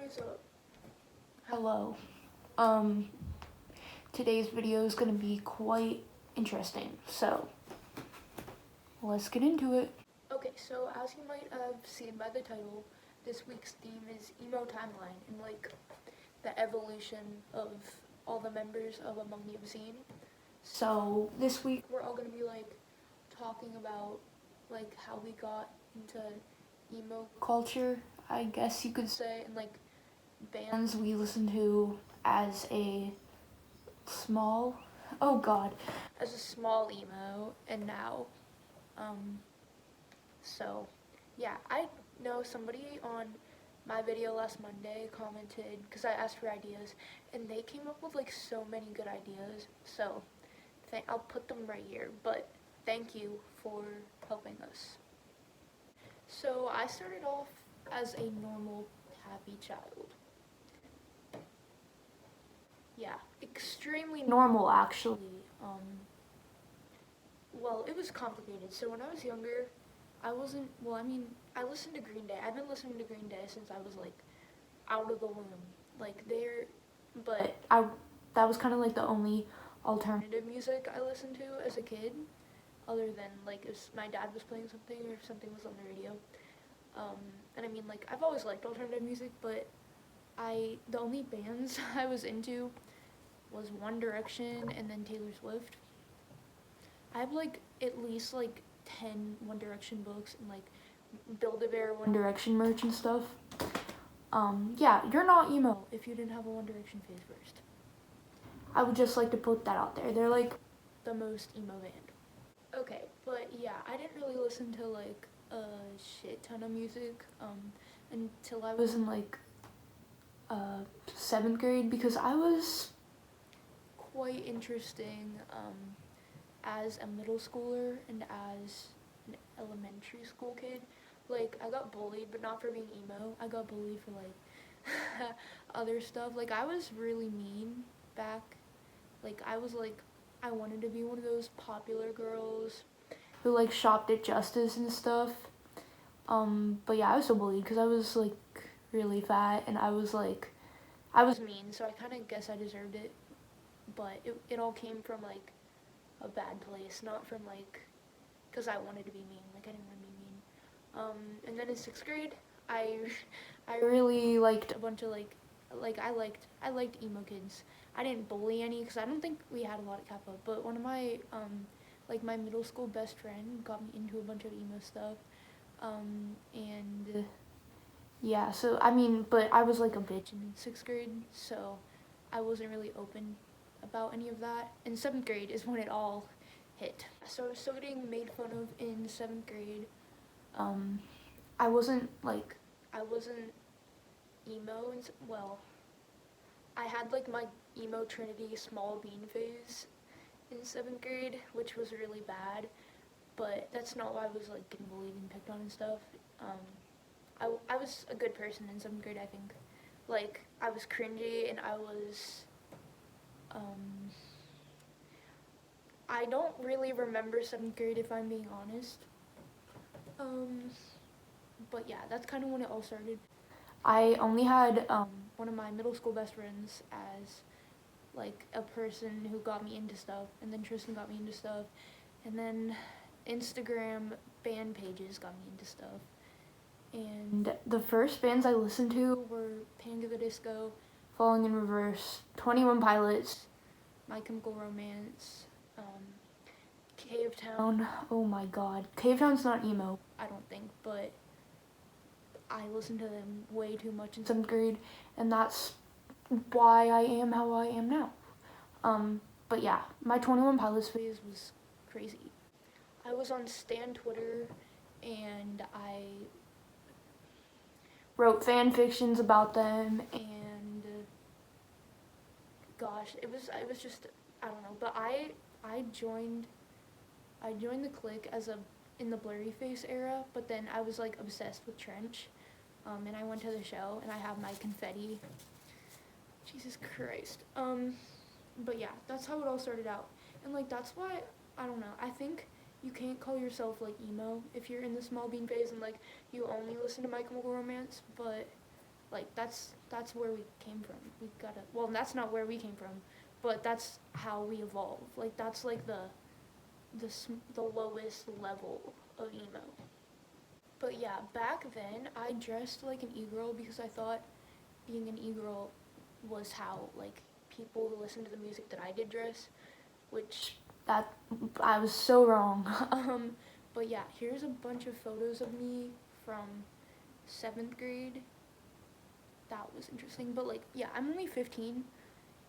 What's up? Hello. Today's video is going to be quite interesting, so let's get into it. Okay, so as you might have seen by the title, this week's theme is emo timeline and the evolution of all the members of Among the Obscene. So this week We're all gonna be talking about how we got into emo culture, I guess you could say, and bands we listened to as a small as a small emo and now. So yeah, I know somebody on my video last Monday commented because I asked for ideas and they came up with so many good ideas. So I'll put them right here, but thank you for helping us. So I started off as a normal, happy child. Yeah, extremely normal actually. Well, it was complicated. So when I was younger, I wasn't, I listened to Green Day. I've been listening to Green Day since I was out of the womb. But That was kind of the only alternative music I listened to as a kid, other than if my dad was playing something or if something was on the radio. And I've always liked alternative music, but the only bands I was into was One Direction and then Taylor Swift. I have at least 10 One Direction books and Build-A-Bear One Direction merch and stuff. Yeah, you're not emo if you didn't have a One Direction phase first. I would just like to put that out there. They're the most emo band. Okay, but yeah, I didn't really listen to a shit ton of music until I was in 7th grade because I was quite interesting as a middle schooler and as an elementary school kid. I got bullied, but not for being emo. I got bullied for other stuff. I was really mean back. I wanted to be one of those popular girls who shopped at Justice and stuff. But yeah, I was so bullied because I was really fat and I was mean, so I kind of guess I deserved it. But it all came from a bad place, not from because I wanted to be mean. I didn't want to be mean. And then in 6th grade, I really liked a bunch of I liked emo kids. I didn't bully any because I don't think we had a lot of Kappa, but one of my my middle school best friend got me into a bunch of emo stuff. And yeah, so but I was a bitch in 6th grade, so I wasn't really open about any of that. In 7th grade is when it all hit. So I was still getting made fun of in 7th grade. I wasn't emo, and well, I had my emo Trinity small bean phase in 7th grade, which was really bad, but that's not why I was getting bullied and picked on and stuff. I was a good person in 7th grade, I think. I was cringy and I was, I don't really remember 7th grade if I'm being honest. But yeah, that's kind of when it all started. I only had one of my middle school best friends as a person who got me into stuff, and then Tristan got me into stuff, and then Instagram band pages got me into stuff. And the first bands I listened to were Panic! At the Disco, Falling in Reverse, 21 Pilots, My Chemical Romance, Cavetown. Oh my god. Cavetown's not emo, I don't think, but I listened to them way too much in 7th grade, and that's why I am how I am now. But yeah, my 21 Pilots phase was crazy. I was on Stan Twitter, and I wrote fan fictions about them, and gosh, it was just, I don't know, but I joined the clique in the Blurry Face era, but then I was obsessed with Trench, and I went to the show, and I have my confetti. Jesus Christ. But yeah, that's how it all started out, and that's why, I don't know, I think you can't call yourself emo if you're in the small bean phase and you only listen to My Chemical Romance, but Like that's where we came from. We gotta. Well, that's not where we came from, but that's how we evolve. Like that's like the lowest level of emo. But yeah, back then I dressed like an e-girl because I thought being an e-girl was how like people who listen to the music that I did dress, which That I was so wrong. but yeah, here's a bunch of photos of me from 7th grade. That was interesting. But like, yeah, I'm only 15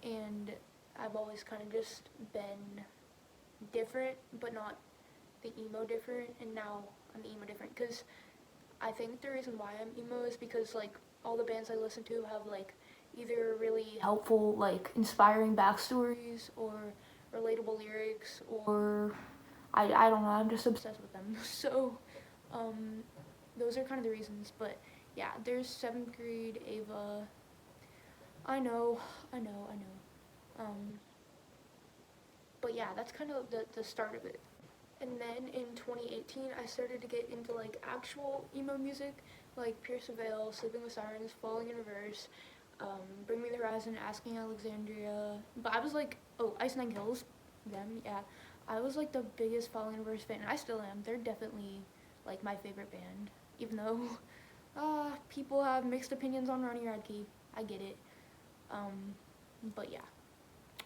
and I've always kind of just been different, but not the emo different. And now I'm emo different because I think the reason why I'm emo is because like all the bands I listen to have like either really helpful, like inspiring backstories or relatable lyrics, or I don't know, I'm just obsessed with them. So those are kind of the reasons. But yeah, there's 7th grade Ava. I know. But yeah, that's kind of the start of it. And then in 2018, I started to get into like actual emo music, like Pierce the Veil, Sleeping with Sirens, Falling in Reverse, Bring Me the Horizon, Asking Alexandria. But I was like, oh, Ice Nine Kills, them, yeah. I was like the biggest Falling in Reverse fan, and I still am. They're definitely like my favorite band, even though people have mixed opinions on Ronnie Radke. I get it. But yeah,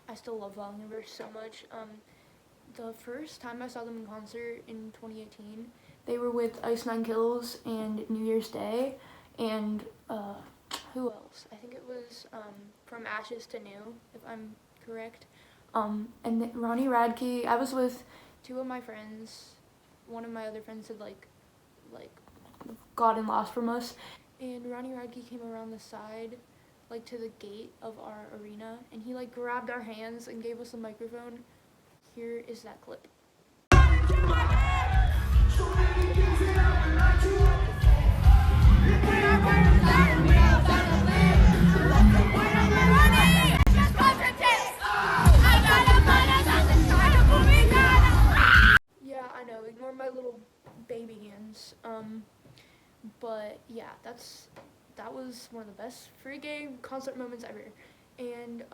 I still love Falling in Reverse so much. The first time I saw them in concert in 2018, they were with Ice Nine Kills and New Year's Day, and who else? I think it was From Ashes to New, if I'm correct. And Ronnie Radke. I was with two of my friends. One of my other friends had like gotten lost from us, and Ronnie Radke came around the side, like to the gate of our arena, and he like grabbed our hands and gave us a microphone. Here is that clip. Yeah, I know. Ignore my little baby hands. But yeah, that was one of the best free game concert moments ever. And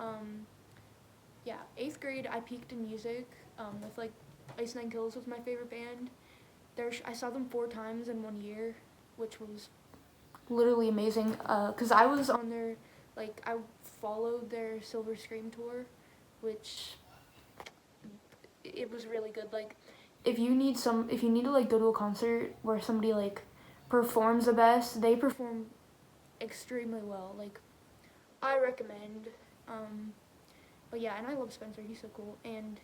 yeah, 8th grade I peaked in music with like Ice Nine Kills was my favorite band. I saw them 4 times in 1 year, which was literally amazing. Cause I was on their I followed their Silver Scream tour, which it was really good. Like if you need to like go to a concert where somebody like performs the best, they perform extremely well. Like I recommend. But yeah, and I love Spencer. He's so cool. And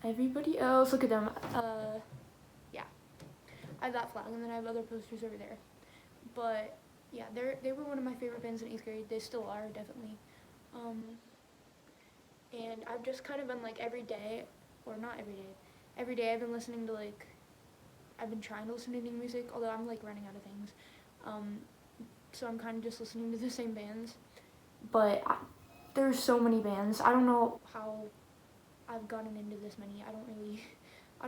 everybody else, look at them. Yeah, I have that flag, and then I have other posters over there. But yeah, they were one of my favorite bands in 8th grade. They still are, definitely. And I've just kind of been like every day, or not every day. Every day I've been listening to like, I've been trying to listen to new music, although I'm like running out of things. So I'm kind of just listening to the same bands. But there's so many bands. I don't know how I've gotten into this many. I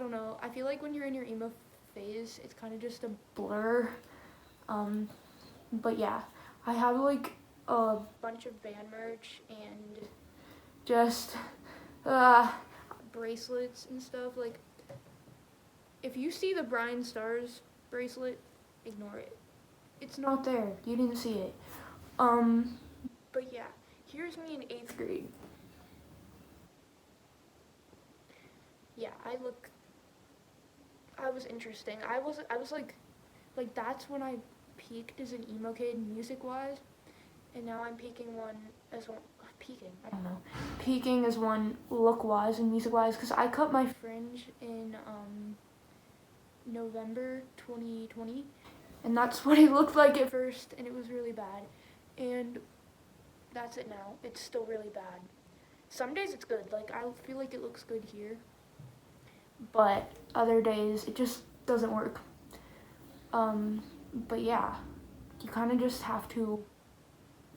don't know. I feel like when you're in your emo phase, it's kind of just a blur. But yeah, I have like a bunch of band merch and just bracelets and stuff. Like, if you see the Brian Stars bracelet, ignore it. It's not there. You didn't see it. But yeah, here's me in 8th grade. Yeah, I was interesting. I was like that's when I peaked as an emo kid music-wise, and now I'm peaking I don't know. Peaking as one look-wise and music-wise, because I cut my fringe in November 2020, and that's what it looked like at first, and it was really bad. And that's it now. It's still really bad. Some days it's good. Like, I feel like it looks good here, but other days it just doesn't work. But yeah, you kind of just have to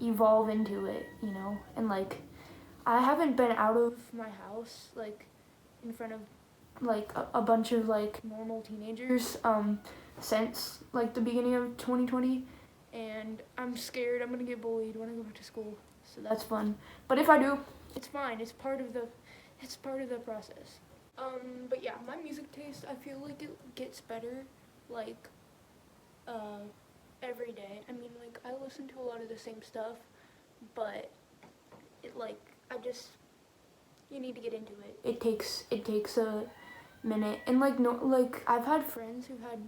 evolve into it, you know? And like, I haven't been out of my house, like, in front of like a bunch of like normal teenagers since like the beginning of 2020, and I'm scared I'm gonna get bullied when I go back to school. So that's fun. But if I do, It's fine. It's part of the process. But yeah, my music taste, I feel like it gets better, like, uh, every day. I mean, like, I listen to a lot of the same stuff, but it, like, you need to get into it. it takes a minute. And like no, like I've had Friends who had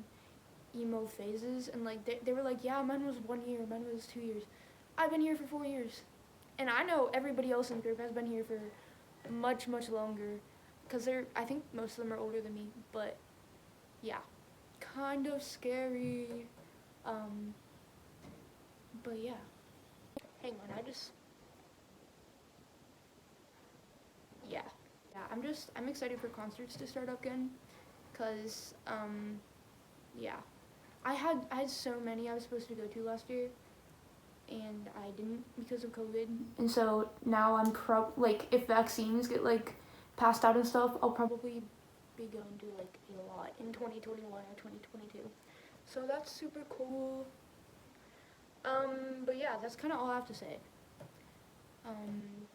emo phases, and like they were like, yeah, mine was 1 year, mine was 2 years. I've been here for 4 years, and I know everybody else in the group has been here for much longer, because I think most of them are older than me. But yeah, kind of scary. But yeah, hang on, yeah, I'm excited for concerts to start up again, cause yeah, I had so many I was supposed to go to last year, and I didn't because of COVID. and so now I'm like if vaccines get like passed out and stuff, I'll Probably be going to like a lot in 2021 or 2022. So that's super cool. But yeah, that's kind of all I have to say.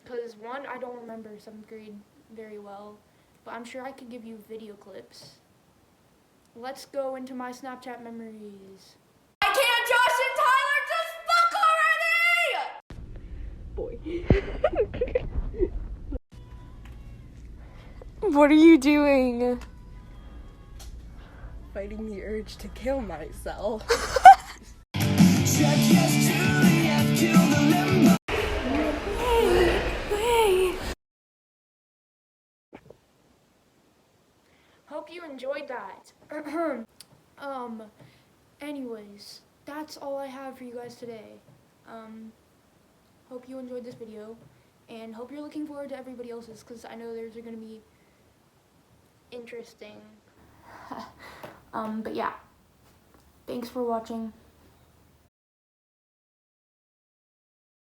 Cause one, I don't remember 7th grade very well, but I'm sure I could give you video clips. Let's go into my Snapchat memories. I can't, Josh and Tyler, just fuck already! Boy. What are you doing? Fighting the urge to kill myself. Hey. Hope you enjoyed that. Anyways, that's all I have for you guys today. Hope you enjoyed this video, and hope you're looking forward to everybody else's, because I know theirs are going to be interesting. But yeah, thanks for watching.